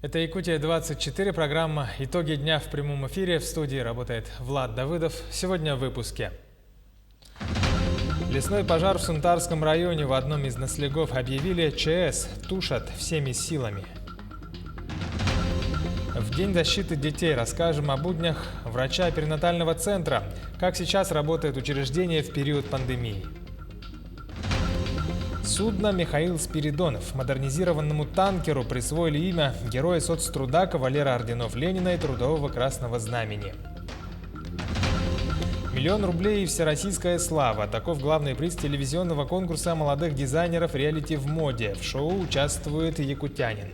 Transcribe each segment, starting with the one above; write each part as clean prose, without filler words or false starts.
Это Якутия-24, программа «Итоги дня» в прямом эфире. В студии работает Влад Давыдов. Сегодня в выпуске. Лесной пожар в Сунтарском районе. В одном из наслегов объявили ЧС. Тушат всеми силами. В День защиты детей расскажем о буднях врача перинатального центра. Как сейчас работает учреждение в период пандемии. Судно «Михаил Спиридонов». Модернизированному танкеру присвоили имя героя соцтруда, кавалера орденов Ленина и Трудового Красного Знамени. 1 000 000 рублей и всероссийская слава. Таков главный приз телевизионного конкурса молодых дизайнеров реалити в моде. В шоу участвует якутянин.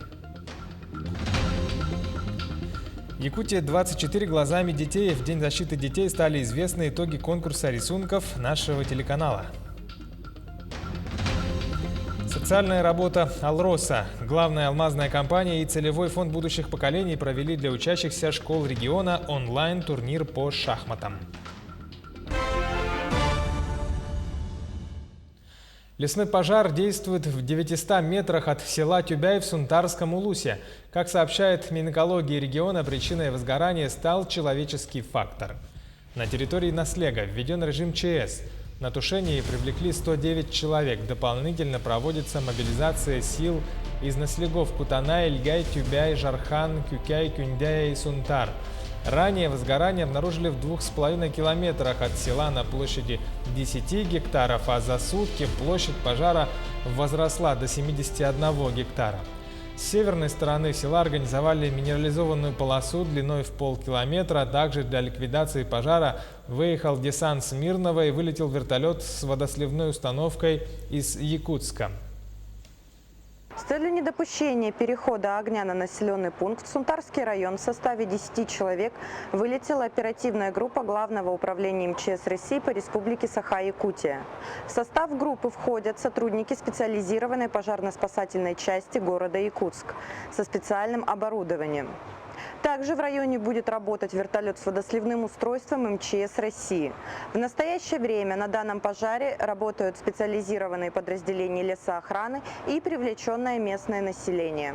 Якутия-24 глазами детей. В День защиты детей стали известны итоги конкурса рисунков нашего телеканала. Социальная работа «Алроса». Главная алмазная компания и целевой фонд будущих поколений провели для учащихся школ региона онлайн-турнир по шахматам. Лесной пожар действует в 900 метрах от села Тюбяй в Сунтарском улусе. Как сообщает Минэкологии региона, причиной возгорания стал человеческий фактор. На территории наслега введен режим ЧС. На тушение привлекли 109 человек. Дополнительно проводится мобилизация сил из наслегов Кутанай, Ильгай, Тюбяй, Жархан, Кюкяй, Кюндяй и Сунтар. Ранее возгорание обнаружили в 2,5 километрах от села на площади 10 гектаров, а за сутки площадь пожара возросла до 71 гектара. С северной стороны села организовали минерализованную полосу длиной в полкилометра. Также для ликвидации пожара выехал десант с Мирного и вылетел вертолет с водосливной установкой из Якутска. С целью недопущения перехода огня на населенный пункт в Сунтарский район в составе 10 человек вылетела оперативная группа Главного управления МЧС России по Республике Саха-Якутия. В состав группы входят сотрудники специализированной пожарно-спасательной части города Якутск со специальным оборудованием. Также в районе будет работать вертолет с водосливным устройством МЧС России. В настоящее время на данном пожаре работают специализированные подразделения лесоохраны и привлеченное местное население.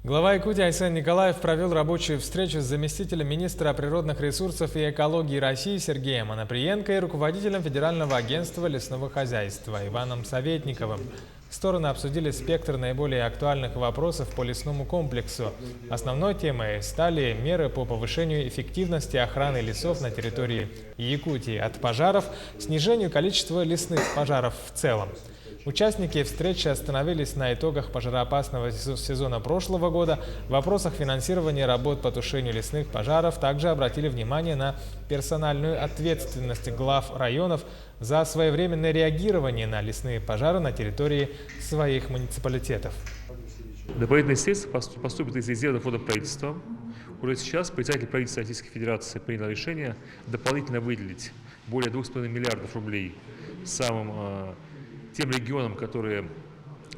Глава Якутии Айсен Николаев провел рабочую встречу с заместителем министра природных ресурсов и экологии России Сергеем Анаприенко и руководителем Федерального агентства лесного хозяйства Иваном Советниковым. Стороны обсудили спектр наиболее актуальных вопросов по лесному комплексу. Основной темой стали меры по повышению эффективности охраны лесов на территории Якутии от пожаров, снижению количества лесных пожаров в целом. Участники встречи остановились на итогах пожароопасного сезона прошлого года, в вопросах финансирования работ по тушению лесных пожаров, также обратили внимание на персональную ответственность глав районов за своевременное реагирование на лесные пожары на территории своих муниципалитетов. Дополнительные средства поступят из резерва фонда правительства. Уже сейчас председатель правительства Российской Федерации принял решение дополнительно выделить более 2,5 миллиардов рублей тем регионам, которые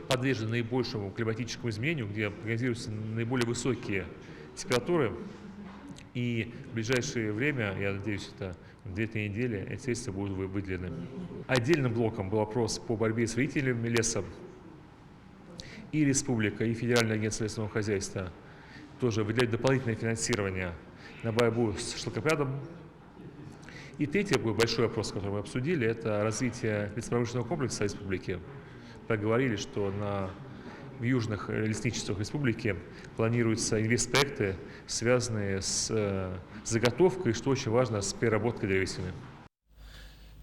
подвержены наибольшему климатическому изменению, где прогнозируются наиболее высокие температуры. И в ближайшее время, я надеюсь, это 2-3 недели, эти средства будут выделены. Отдельным блоком был вопрос по борьбе с вредителями леса. И республика, и Федеральное агентство лесного хозяйства тоже выделяют дополнительное финансирование на борьбу с шелкопрядом. И третий большой вопрос, который мы обсудили, это развитие лесопромышленного комплекса республики. Проговорили, что в южных лесничествах республики планируются инвестпроекты, связанные с заготовкой, что очень важно, с переработкой древесины.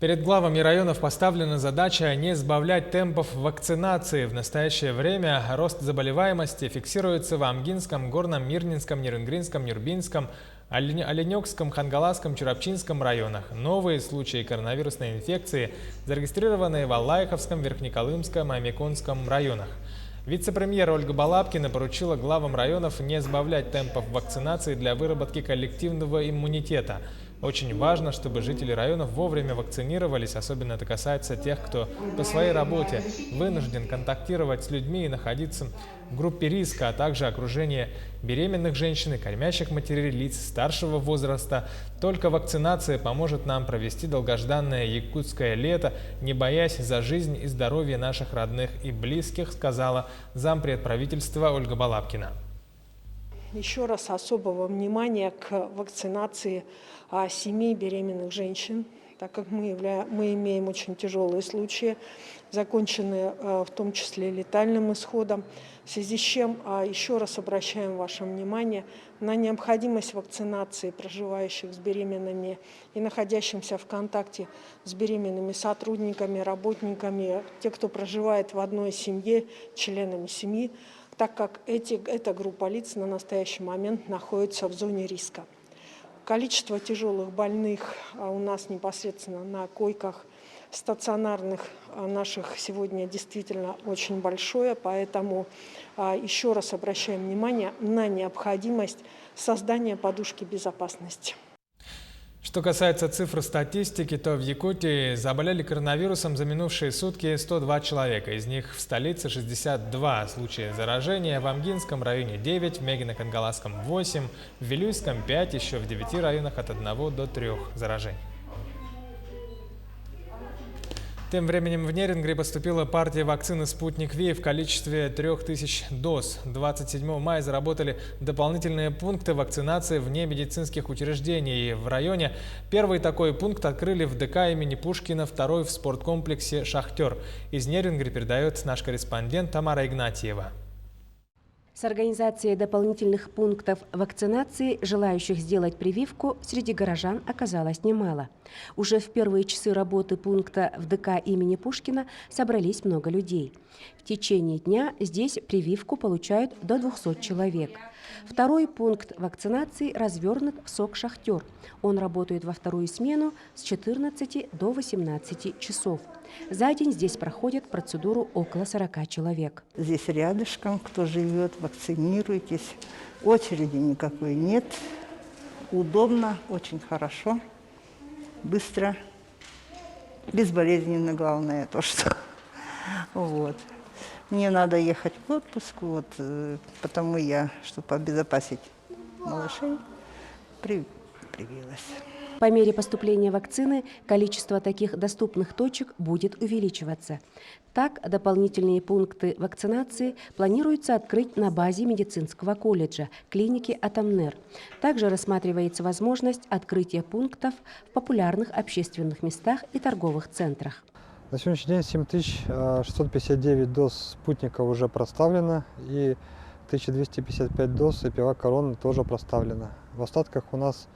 Перед главами районов поставлена задача не сбавлять темпов вакцинации. В настоящее время рост заболеваемости фиксируется в Амгинском, Горном, Мирнинском, Нерюнгринском, Нюрбинском, Оленёкском, Хангаласском, Чурапчинском районах. Новые случаи коронавирусной инфекции зарегистрированы в Аллайховском, Верхнеколымском и Амиконском районах. Вице-премьер Ольга Балабкина поручила главам районов не сбавлять темпов вакцинации для выработки коллективного иммунитета. Очень важно, чтобы жители районов вовремя вакцинировались, особенно это касается тех, кто по своей работе вынужден контактировать с людьми и находиться в группе риска, а также окружение беременных женщин и кормящих матерей, лиц старшего возраста. Только вакцинация поможет нам провести долгожданное якутское лето, не боясь за жизнь и здоровье наших родных и близких, сказала зампред правительства Ольга Балабкина. еще раз особого внимания к вакцинации семей беременных женщин, так как мы имеем очень тяжелые случаи, законченные в том числе летальным исходом, в связи с чем еще раз обращаем ваше внимание на необходимость вакцинации проживающих с беременными и находящимся в контакте с беременными сотрудниками, работниками, те, кто проживает в одной семье, членами семьи, так как эта группа лиц на настоящий момент находится в зоне риска. Количество тяжелых больных у нас непосредственно на койках стационарных наших сегодня действительно очень большое, поэтому еще раз обращаем внимание на необходимость создания подушки безопасности. Что касается цифр статистики, то в Якутии заболели коронавирусом за минувшие сутки 102 человека. Из них в столице 62 случая заражения, в Амгинском районе 9, в Мегино-Кангаласском 8, в Вилюйском 5, еще в 9 районах от 1 до 3 заражений. Тем временем в Нерингре поступила партия вакцины «Спутник Ви» в количестве 3000 доз. 27 мая заработали дополнительные пункты вакцинации вне медицинских учреждений. В районе первый такой пункт открыли в ДК имени Пушкина, второй в спорткомплексе «Шахтер». Из Нерингра передает наш корреспондент Тамара Игнатьева. С организацией дополнительных пунктов вакцинации желающих сделать прививку среди горожан оказалось немало. Уже в первые часы работы пункта в ДК имени Пушкина собрались много людей. В течение дня здесь прививку получают до 200 человек. Второй пункт вакцинации развернут в СОК «Шахтер». Он работает во вторую смену с 14 до 18 часов. За день здесь проходит процедуру около 40 человек. Здесь рядышком, кто живет, вакцинируйтесь. Очереди никакой нет. Удобно, очень хорошо, быстро, безболезненно, главное то, что. Вот. Мне надо ехать в отпуск, потому чтобы обезопасить малышей, привилась. По мере поступления вакцины количество таких доступных точек будет увеличиваться. Так, дополнительные пункты вакцинации планируется открыть на базе медицинского колледжа, клиники Атамнер. Также рассматривается возможность открытия пунктов в популярных общественных местах и торговых центрах. На сегодняшний день 7659 доз спутника уже проставлено и 1255 доз Эпивак короны тоже проставлено. В остатках у нас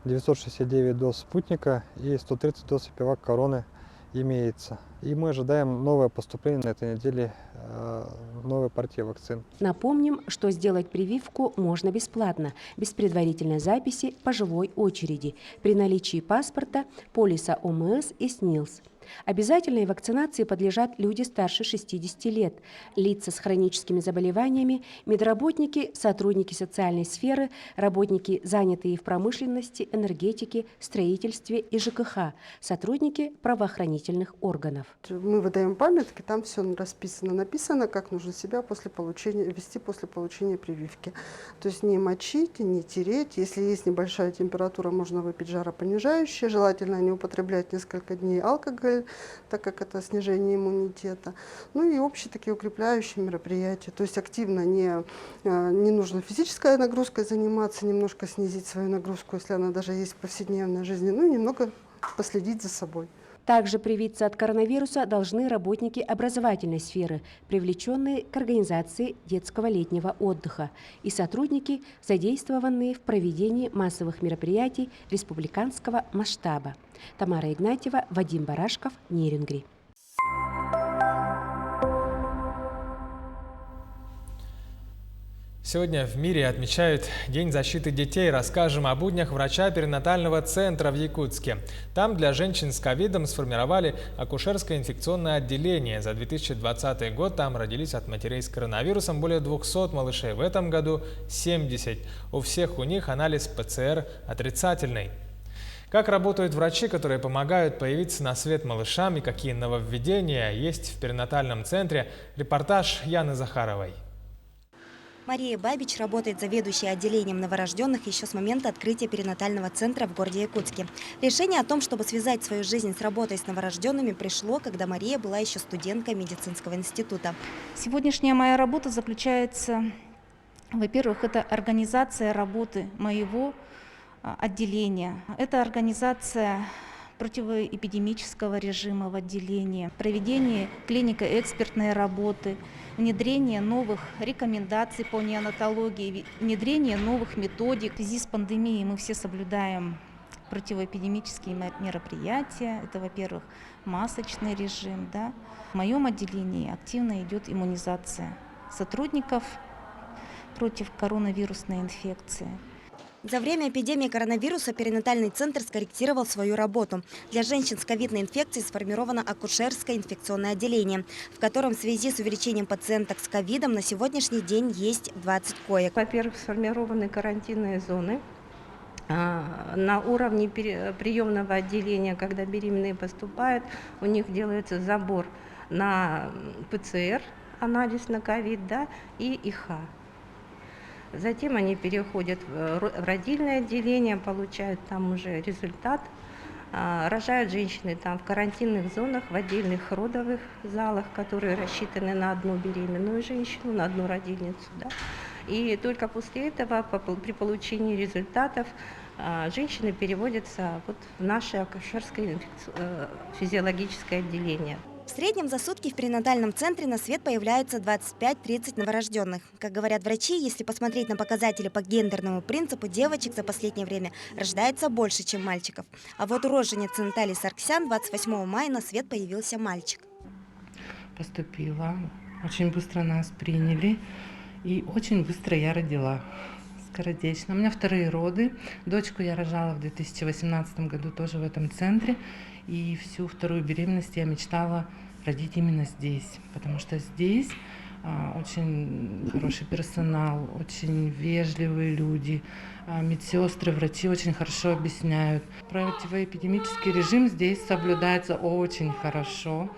969 доз спутника и 130 доз Эпивак короны имеется. И мы ожидаем новое поступление на этой неделе, новой партии вакцин. Напомним, что сделать прививку можно бесплатно, без предварительной записи по живой очереди, при наличии паспорта, полиса ОМС и СНИЛС. Обязательной вакцинации подлежат люди старше 60 лет, лица с хроническими заболеваниями, медработники, сотрудники социальной сферы, работники, занятые в промышленности, энергетике, строительстве и ЖКХ, сотрудники правоохранительных органов. Мы выдаем памятки, там все написано, как нужно себя вести после получения прививки. То есть не мочить, не тереть. Если есть небольшая температура, можно выпить жаропонижающее. Желательно не употреблять несколько дней алкоголь, так как это снижение иммунитета. Ну и общие такие укрепляющие мероприятия. То есть активно не нужно физической нагрузкой заниматься, немножко снизить свою нагрузку, если она даже есть в повседневной жизни, ну и немного последить за собой. Также привиться от коронавируса должны работники образовательной сферы, привлеченные к организации детского летнего отдыха, и сотрудники, задействованные в проведении массовых мероприятий республиканского масштаба. Тамара Игнатьева, Вадим Барашков, Нерингри. Сегодня в мире отмечают День защиты детей. Расскажем о буднях врача перинатального центра в Якутске. Там для женщин с ковидом сформировали акушерское инфекционное отделение. За 2020 год там родились от матерей с коронавирусом более 200 малышей. В этом году 70. У всех у них анализ ПЦР отрицательный. Как работают врачи, которые помогают появиться на свет малышам, и какие нововведения есть в перинатальном центре? Репортаж Яны Захаровой. Мария Бабич работает заведующей отделением новорожденных еще с момента открытия перинатального центра в городе Якутске. Решение о том, чтобы связать свою жизнь с работой с новорожденными, пришло, когда Мария была еще студенткой медицинского института. Сегодняшняя моя работа заключается Во-первых, это организация работы моего отделения. Это организация противоэпидемического режима в отделении, проведение клинико-экспертной работы, внедрение новых рекомендаций по неонатологии, внедрение новых методик. В связи с пандемией мы все соблюдаем противоэпидемические мероприятия. Это, во-первых, масочный режим. Да. В моем отделении активно идет иммунизация сотрудников против коронавирусной инфекции. За время эпидемии коронавируса перинатальный центр скорректировал свою работу. Для женщин с ковидной инфекцией сформировано акушерское инфекционное отделение, в котором в связи с увеличением пациенток с ковидом на сегодняшний день есть 20 коек. Во-первых, сформированы карантинные зоны на уровне приемного отделения, когда беременные поступают, у них делается забор на ПЦР, анализ на ковид, да, и ИХ. Затем они переходят в родильное отделение, получают там уже результат. Рожают женщины там в карантинных зонах, в отдельных родовых залах, которые рассчитаны на одну беременную женщину, на одну родильницу. Да. И только после этого, при получении результатов, женщины переводятся вот в наше акушерское физиологическое отделение. В среднем за сутки в перинатальном центре на свет появляется 25-30 новорожденных. Как говорят врачи, если посмотреть на показатели по гендерному принципу, девочек за последнее время рождается больше, чем мальчиков. А вот у роженицы Натальи Сарксян 28 мая на свет появился мальчик. Поступила, очень быстро нас приняли и очень быстро я родила. Скоротечно. У меня вторые роды. Дочку я рожала в 2018 году тоже в этом центре. И всю вторую беременность я мечтала родить именно здесь. Потому что здесь очень хороший персонал, очень вежливые люди. Медсестры, врачи очень хорошо объясняют. Противоэпидемический режим здесь соблюдается очень хорошо.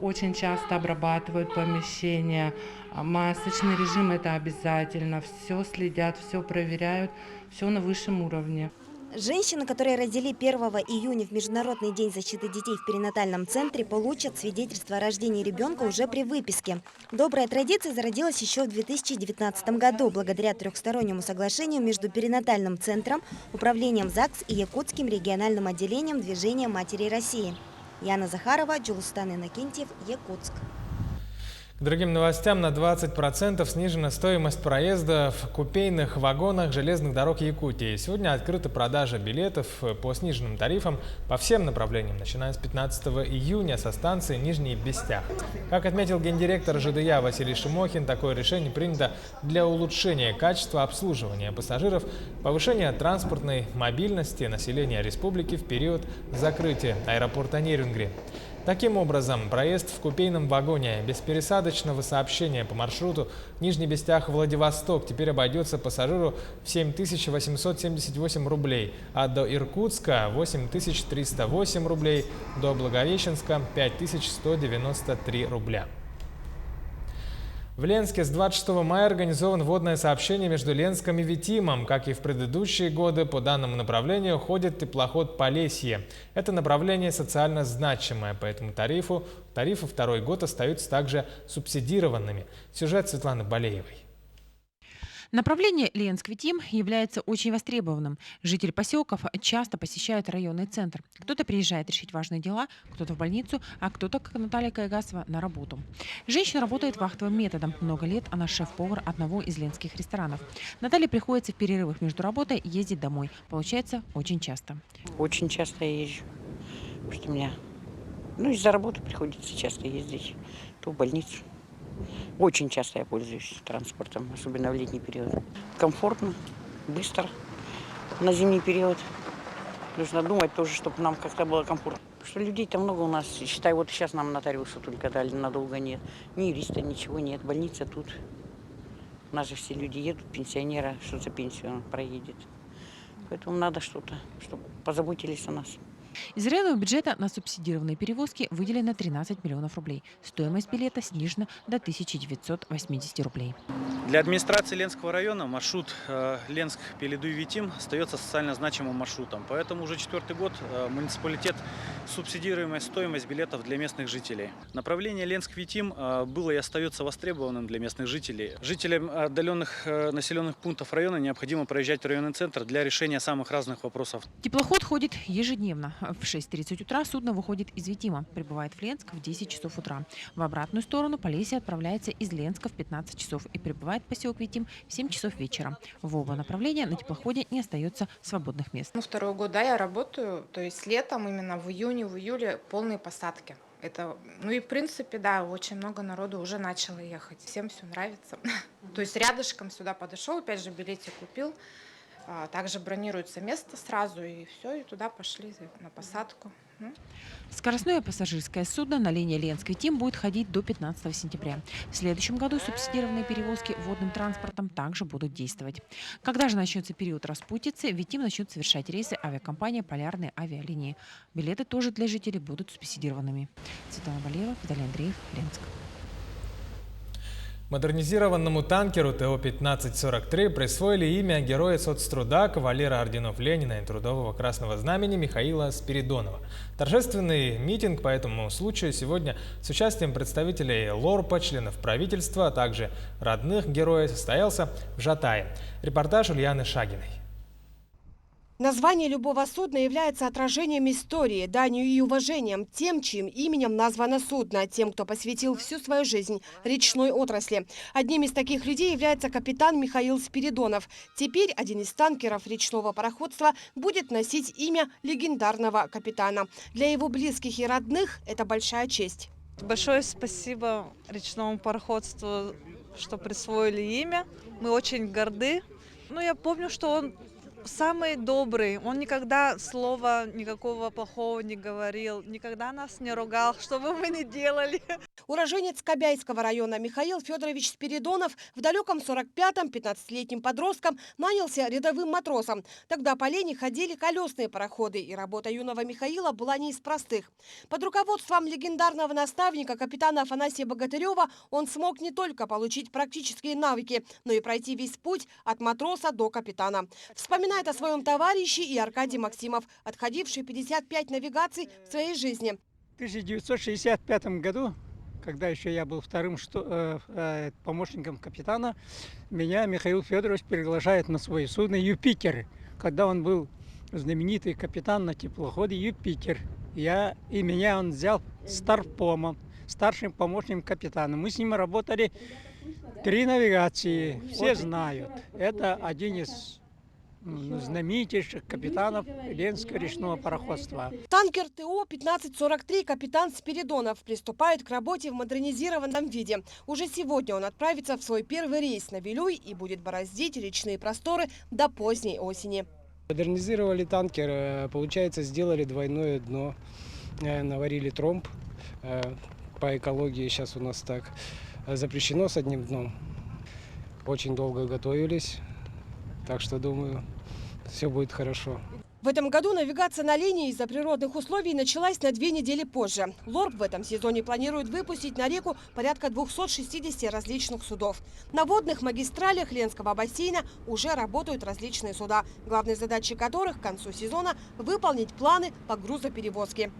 Очень часто обрабатывают помещения. Масочный режим — это обязательно. Все следят, все проверяют, все на высшем уровне. Женщины, которые родили 1 июня в Международный день защиты детей в перинатальном центре, получат свидетельство о рождении ребенка уже при выписке. Добрая традиция зародилась еще в 2019 году благодаря трехстороннему соглашению между перинатальным центром, управлением ЗАГС и Якутским региональным отделением Движения Матерей России. Яна Захарова, Джулустан Иннокентьев, Якутск. К другим новостям: на 20% снижена стоимость проезда в купейных вагонах железных дорог Якутии. Сегодня открыта продажа билетов по сниженным тарифам по всем направлениям, начиная с 15 июня со станции Нижний Бестях. Как отметил гендиректор ЖДЯ Василий Шимохин, такое решение принято для улучшения качества обслуживания пассажиров, повышения транспортной мобильности населения республики в период закрытия аэропорта Нерюнгри. Таким образом, проезд в купейном вагоне без пересадочного сообщения по маршруту Нижний Бестях-Владивосток теперь обойдется пассажиру в 7878 рублей, а до Иркутска 8308 рублей, до Благовещенска 5193 рубля. В Ленске с 26 мая организован водное сообщение между Ленском и Витимом. Как и в предыдущие годы, по данному направлению ходит теплоход Полесье. Это направление социально значимое, поэтому тарифы второй год остаются также субсидированными. Сюжет Светланы Балеевой. Направление Ленск-Витим является очень востребованным. Жители поселков часто посещают районный центр. Кто-то приезжает решить важные дела, кто-то в больницу, а кто-то, как Наталья Кайгасова, на работу. Женщина работает вахтовым методом. Много лет она шеф-повар одного из ленских ресторанов. Наталье приходится в перерывах между работой ездить домой. Получается, очень часто. Очень часто я езжу. Потому что у меня, из-за работы приходится часто ездить. То в больницу. Очень часто я пользуюсь транспортом, особенно в летний период. Комфортно, быстро. На зимний период нужно думать тоже, чтобы нам как-то было комфортно. Потому что людей-то много у нас. Считай, вот сейчас нам нотариуса только дали, надолго нет. Ни юриста, ничего нет. Больница тут. У нас же все люди едут, пенсионеры, что за пенсию он проедет. Поэтому надо что-то, чтобы позаботились о нас. Из районного бюджета на субсидированные перевозки выделено 13 миллионов рублей. Стоимость билета снижена до 1980 рублей. Для администрации Ленского района маршрут Ленск-Пеледуй-Витим остается социально значимым маршрутом. Поэтому уже 4-й год муниципалитет субсидируемая стоимость билетов для местных жителей. Направление Ленск-Витим было и остается востребованным для местных жителей. Жителям отдаленных населенных пунктов района необходимо проезжать в районный центр для решения самых разных вопросов. Теплоход ходит ежедневно. В 6:30 утра судно выходит из Витима, прибывает в Ленск в 10 часов утра. В обратную сторону Полесье отправляется из Ленска в 15 часов и прибывает в поселок Витим в 7 часов вечера. В оба направления на теплоходе не остается свободных мест. 2-й год, да, я работаю, то есть летом, именно в июне, в июле полные посадки. Это, ну и в принципе, да, очень много народу уже начало ехать. Всем все нравится. То есть рядышком сюда подошел, опять же билетик купил. Также бронируется место сразу, и все, и туда пошли на посадку. Скоростное пассажирское судно на линии Ленск-Витим будет ходить до 15 сентября. В следующем году субсидированные перевозки водным транспортом также будут действовать. Когда же начнется период распутицы, Витим начнет совершать рейсы авиакомпания «Полярные авиалинии». Билеты тоже для жителей будут субсидированными. Светлана Валеева, Виталий Андреев, Ленск. Модернизированному танкеру ТО-1543 присвоили имя Героя соцтруда, кавалера орденов Ленина и Трудового Красного Знамени Михаила Спиридонова. Торжественный митинг по этому случаю сегодня с участием представителей ЛОРПа, членов правительства, а также родных героя состоялся в Жатае. Репортаж Ульяны Шагиной. Название любого судна является отражением истории, данью и уважением тем, чьим именем названо судно, тем, кто посвятил всю свою жизнь речной отрасли. Одним из таких людей является капитан Михаил Спиридонов. Теперь один из танкеров речного пароходства будет носить имя легендарного капитана. Для его близких и родных это большая честь. Большое спасибо речному пароходству, что присвоили имя. Мы очень горды. Я помню, что он самый добрый, он никогда слова никакого плохого не говорил, никогда нас не ругал, что бы мы ни делали. Уроженец Кобяйского района Михаил Федорович Спиридонов в далеком 45-м 15-летним подростком нанялся рядовым матросом. Тогда по лени ходили колесные пароходы, и работа юного Михаила была не из простых. Под руководством легендарного наставника капитана Афанасия Богатырева он смог не только получить практические навыки, но и пройти весь путь от матроса до капитана. Вспоминает о своем товарище и Аркадий Максимов, отходивший 55 навигаций в своей жизни. В 1965 году, когда еще я был вторым помощником капитана, меня Михаил Федорович приглашает на свое судно «Юпитер», когда он был знаменитый капитан на теплоходе «Юпитер». Меня он взял старпомом, старшим помощником капитана. Мы с ним работали 3 навигации, все знают. Это один из знаменитейших капитанов Ленского речного пароходства. Танкер ТО-1543 капитан Спиридонов приступает к работе в модернизированном виде. Уже сегодня он отправится в свой первый рейс на Вилюй и будет бороздить речные просторы до поздней осени. Модернизировали танкер, получается, сделали двойное дно, наварили тромб. По экологии сейчас у нас так запрещено с одним дном. Очень долго готовились, так что думаю, все будет хорошо. В этом году навигация на линии из-за природных условий началась на 2 недели позже. ЛОРП в этом сезоне планирует выпустить на реку порядка 260 различных судов. На водных магистралях Ленского бассейна уже работают различные суда, главной задачей которых к концу сезона выполнить планы по грузоперевозке.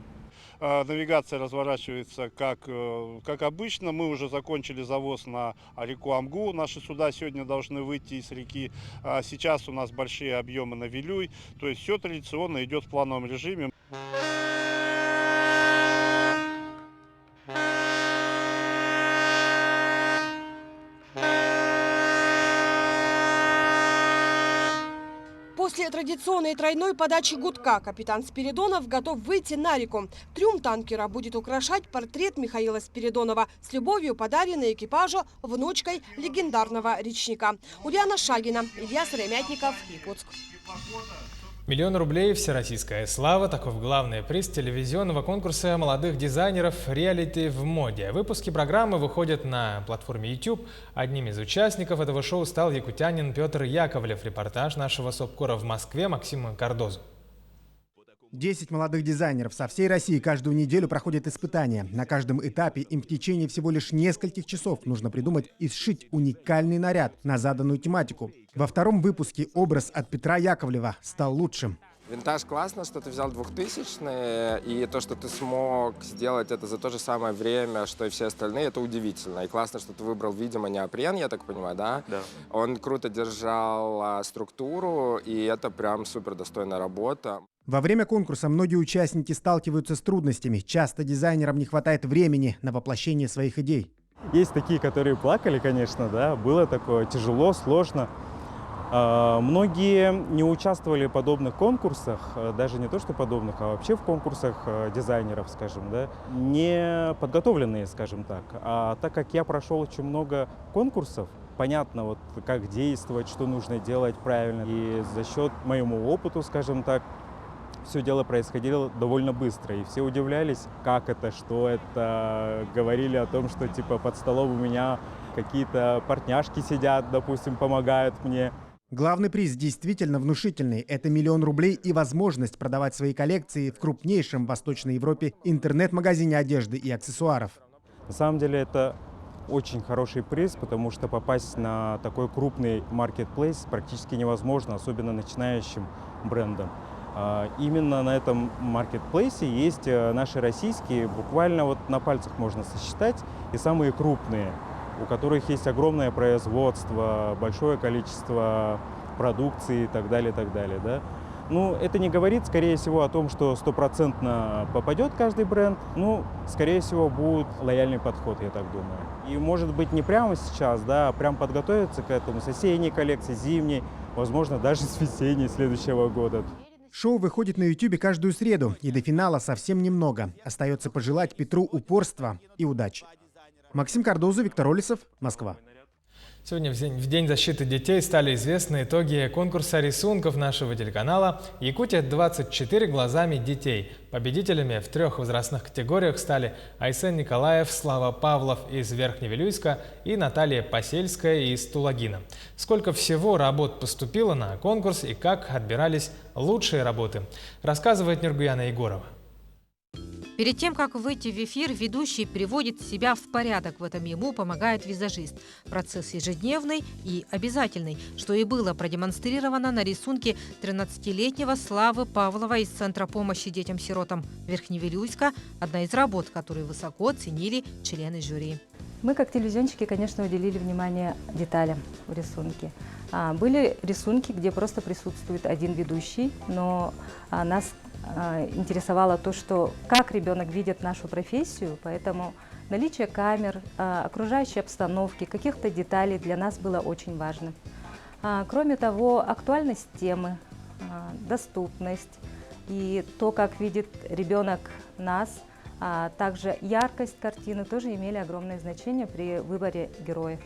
Навигация разворачивается как обычно. Мы уже закончили завоз на реку Амгу. Наши суда сегодня должны выйти из реки. Сейчас у нас большие объемы на Вилюй. То есть все традиционно идет в плановом режиме. После традиционной тройной подачи гудка капитан Спиридонов готов выйти на реку. Трюм танкера будет украшать портрет Михаила Спиридонова, с любовью подаренный экипажу внучкой легендарного речника. Ульяна Шагина, Илья Сыромятников, Якутск. 1 000 000 рублей «Всероссийская слава» – таков главный приз телевизионного конкурса молодых дизайнеров «Реалити в моде». Выпуски программы выходят на платформе YouTube. Одним из участников этого шоу стал якутянин Петр Яковлев. Репортаж нашего СОПКОРа в Москве Максима Кардозу. 10 молодых дизайнеров со всей России каждую неделю проходят испытания. На каждом этапе им в течение всего лишь нескольких часов нужно придумать и сшить уникальный наряд на заданную тематику. Во втором выпуске образ от Петра Яковлева стал лучшим. Винтаж классно, что ты взял 2000-е, и то, что ты смог сделать это за то же самое время, что и все остальные, это удивительно. И классно, что ты выбрал, видимо, неопрен, я так понимаю, да? Да. Он круто держал структуру, и это прям супер достойная работа. Во время конкурса многие участники сталкиваются с трудностями. Часто дизайнерам не хватает времени на воплощение своих идей. Есть такие, которые плакали, конечно, да, было такое тяжело, сложно. Многие не участвовали в подобных конкурсах, даже не то что подобных, а вообще в конкурсах дизайнеров, скажем, да, не подготовленные, скажем так. А так как я прошел очень много конкурсов, понятно, вот как действовать, что нужно делать правильно. И за счет моему опыту, скажем так, все дело происходило довольно быстро. И все удивлялись, как это, что это. Говорили о том, что типа под столом у меня какие-то партняшки сидят, допустим, помогают мне. Главный приз действительно внушительный. Это 1 000 000 рублей и возможность продавать свои коллекции в крупнейшем в Восточной Европе интернет-магазине одежды и аксессуаров. На самом деле это очень хороший приз, потому что попасть на такой крупный маркетплейс практически невозможно, особенно начинающим брендам. Именно на этом маркетплейсе есть наши российские, буквально вот на пальцах можно сосчитать, и самые крупные, у которых есть огромное производство, большое количество продукции и так далее, да. Ну, это не говорит, скорее всего, о том, что 100% попадет каждый бренд. Ну, скорее всего, будет лояльный подход, я так думаю. И, может быть, не прямо сейчас, да, а прям подготовиться к этому, с осенней коллекции, зимней, возможно, даже с весенней следующего года. Шоу выходит на YouTube каждую среду, и до финала совсем немного. Остается пожелать Петру упорства и удачи. Максим Кардозу, Виктор Олесов, Москва. Сегодня в День защиты детей стали известны итоги конкурса рисунков нашего телеканала «Якутия-24 глазами детей». Победителями в 3 возрастных категориях стали Айсен Николаев, Слава Павлов из Верхневилюйска и Наталья Посельская из Тулагина. Сколько всего работ поступило на конкурс и как отбирались лучшие работы, рассказывает Нургуяна Егорова. Перед тем, как выйти в эфир, ведущий приводит себя в порядок. В этом ему помогает визажист. Процесс ежедневный и обязательный, что и было продемонстрировано на рисунке 13-летнего Славы Павлова из Центра помощи детям-сиротам Верхневилюйска. Одна из работ, которую высоко оценили члены жюри. Мы, как телевизионщики, конечно, уделили внимание деталям в рисунке. Были рисунки, где просто присутствует один ведущий, но нас интересовало то, что как ребенок видит нашу профессию, поэтому наличие камер, окружающей обстановки, каких-то деталей для нас было очень важно. Кроме того, актуальность темы, доступность и то, как видит ребенок нас, а также яркость картины тоже имели огромное значение при выборе героев.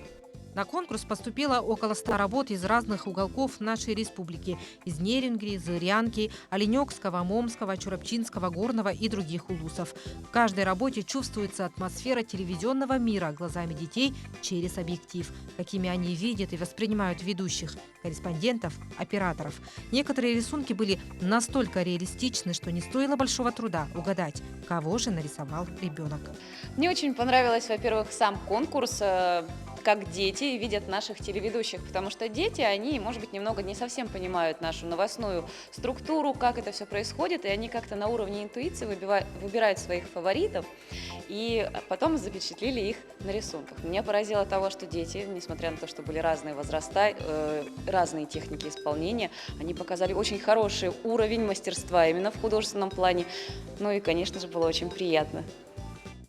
На конкурс поступило около 100 работ из разных уголков нашей республики. Из Нерингри, Зырянки, Оленёкского, Момского, Чурапчинского, Горного и других улусов. В каждой работе чувствуется атмосфера телевизионного мира глазами детей через объектив. Какими они видят и воспринимают ведущих, корреспондентов, операторов. Некоторые рисунки были настолько реалистичны, что не стоило большого труда угадать, кого же нарисовал ребенок. Мне очень понравилось, во-первых, сам конкурс, как дети видят наших телеведущих, потому что дети, они, может быть, немного не совсем понимают нашу новостную структуру, как это все происходит, и они как-то на уровне интуиции выбирают своих фаворитов, и потом запечатлели их на рисунках. Меня поразило того, что дети, несмотря на то, что были разные возраста, разные техники исполнения, они показали очень хороший уровень мастерства именно в художественном плане, ну и, конечно же, было очень приятно.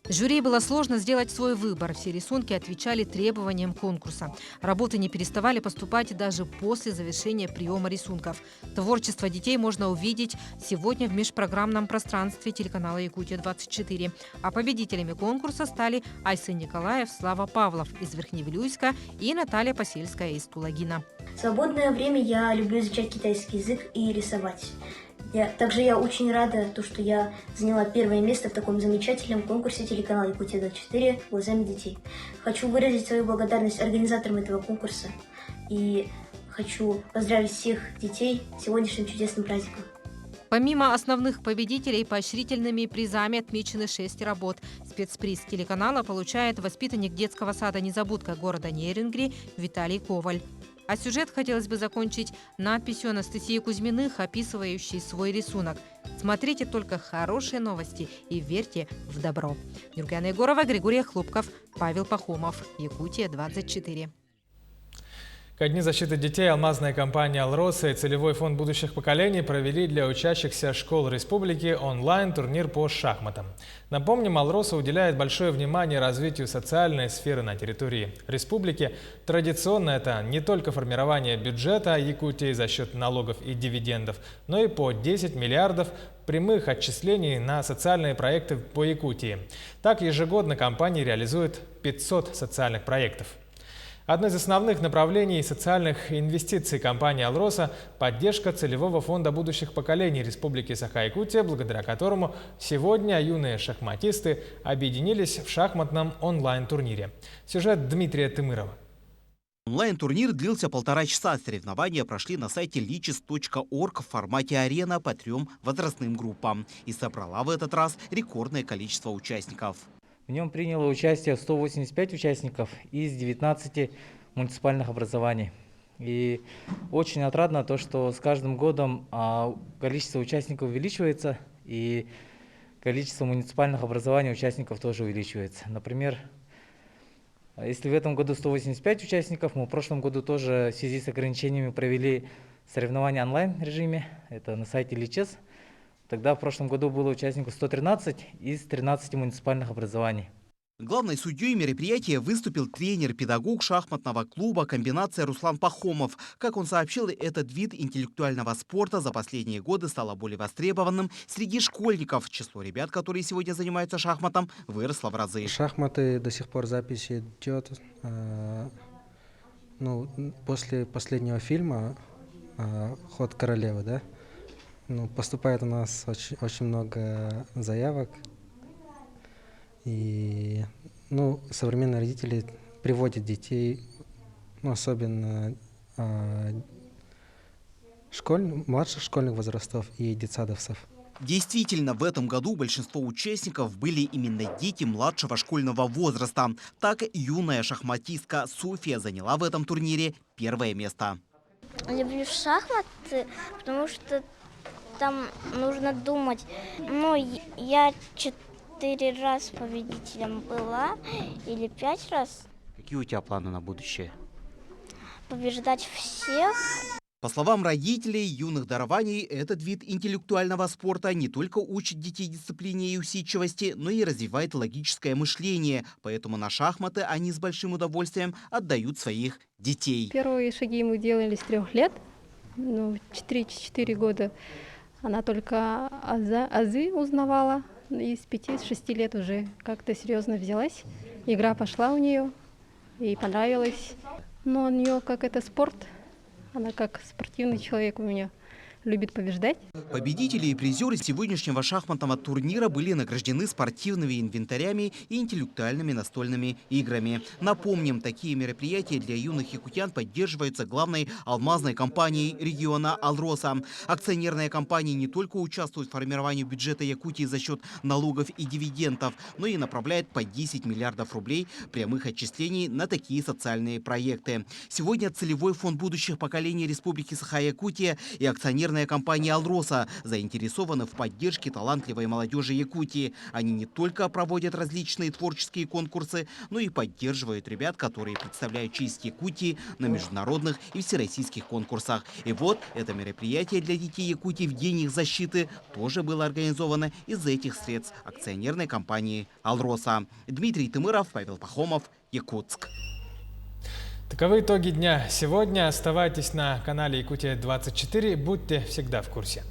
Жюри было сложно сделать свой выбор. Все рисунки отвечали требованиям конкурса. Работы не переставали поступать даже после завершения приема рисунков. Творчество детей можно увидеть сегодня в межпрограммном пространстве телеканала «Якутия-24». А победителями конкурса стали Айсен Николаев, Слава Павлов из Верхневилюйска и Наталья Посельская из Тулагина. В свободное время я люблю изучать китайский язык и рисовать. Также я очень рада, что я заняла первое место в таком замечательном конкурсе телеканала «Якутия-24» глазами детей. Хочу выразить свою благодарность организаторам этого конкурса и хочу поздравить всех детей с сегодняшним чудесным праздником. Помимо основных победителей, поощрительными призами отмечены 6 работ. Спецприз телеканала получает воспитанник детского сада «Незабудка» города Нерюнгри Виталий Коваль. А сюжет хотелось бы закончить надписью Анастасии Кузьминых, описывающей свой рисунок. Смотрите только хорошие новости и верьте в добро. Нургана Егорова, Григорий Хлопков, Павел Пахомов, Якутия 24. Ко Дню защиты детей алмазная компания «Алроса» и Целевой фонд будущих поколений провели для учащихся школ республики онлайн-турнир по шахматам. Напомним, «Алроса» уделяет большое внимание развитию социальной сферы на территории республики. Традиционно это не только формирование бюджета Якутии за счет налогов и дивидендов, но и по 10 миллиардов прямых отчислений на социальные проекты по Якутии. Так, ежегодно компания реализует 500 социальных проектов. Одно из основных направлений социальных инвестиций компании «Алроса» – поддержка целевого фонда будущих поколений Республики Саха-Якутия, благодаря которому сегодня юные шахматисты объединились в шахматном онлайн-турнире. Сюжет Дмитрия Тымырова. Онлайн-турнир длился 1,5 часа. Соревнования прошли на сайте lichess.org в формате арена по 3 возрастным группам. И собрала в этот раз рекордное количество участников. В нем приняло участие 185 участников из 19 муниципальных образований. И очень отрадно то, что с каждым годом количество участников увеличивается, и количество муниципальных образований участников тоже увеличивается. Например, если в этом году 185 участников, мы в прошлом году тоже в связи с ограничениями провели соревнования онлайн-режиме, это на сайте Lichess. Тогда в прошлом году было участников 113 из 13 муниципальных образований. Главной судьей мероприятия выступил тренер-педагог шахматного клуба «Комбинация» Руслан Пахомов. Как он сообщил, этот вид интеллектуального спорта за последние годы стал более востребованным среди школьников. Число ребят, которые сегодня занимаются шахматом, выросло в разы. Шахматы до сих пор запись идет. После последнего фильма «Ход королевы», да? Поступает у нас очень много заявок, и современные родители приводят детей, особенно младших школьных возрастов и детсадовцев. Действительно, в этом году большинство участников были именно дети младшего школьного возраста. Так, юная шахматистка София заняла в этом турнире 1-е место. Люблю шахматы, потому что там нужно думать. Я 4 раза победителем была, или 5 раз. Какие у тебя планы на будущее? Побеждать всех. По словам родителей юных дарований, этот вид интеллектуального спорта не только учит детей дисциплине и усидчивости, но и развивает логическое мышление. Поэтому на шахматы они с большим удовольствием отдают своих детей. Первые шаги мы делали с 3 лет, 4 года. Она только азы узнавала, и с 5-6 лет уже как-то серьезно взялась. Игра пошла у нее, и понравилась. Но у нее как это спорт, она как спортивный человек у меня. Любит побеждать. Победители и призеры сегодняшнего шахматного турнира были награждены спортивными инвентарями и интеллектуальными настольными играми. Напомним, такие мероприятия для юных якутян поддерживаются главной алмазной компанией региона «Алроса». Акционерная компания не только участвует в формировании бюджета Якутии за счет налогов и дивидендов, но и направляет по 10 миллиардов рублей прямых отчислений на такие социальные проекты. Сегодня Целевой фонд будущих поколений Республики Саха-Якутия и акционерная компания «Алроса» заинтересованы в поддержке талантливой молодежи Якутии. Они не только проводят различные творческие конкурсы, но и поддерживают ребят, которые представляют честь Якутии на международных и всероссийских конкурсах. И вот это мероприятие для детей Якутии в День их защиты тоже было организовано из этих средств акционерной компании «Алроса». Дмитрий Тымыров, Павел Пахомов, Якутск. Таковы итоги дня сегодня. Оставайтесь на канале Якутия 24. Будьте всегда в курсе.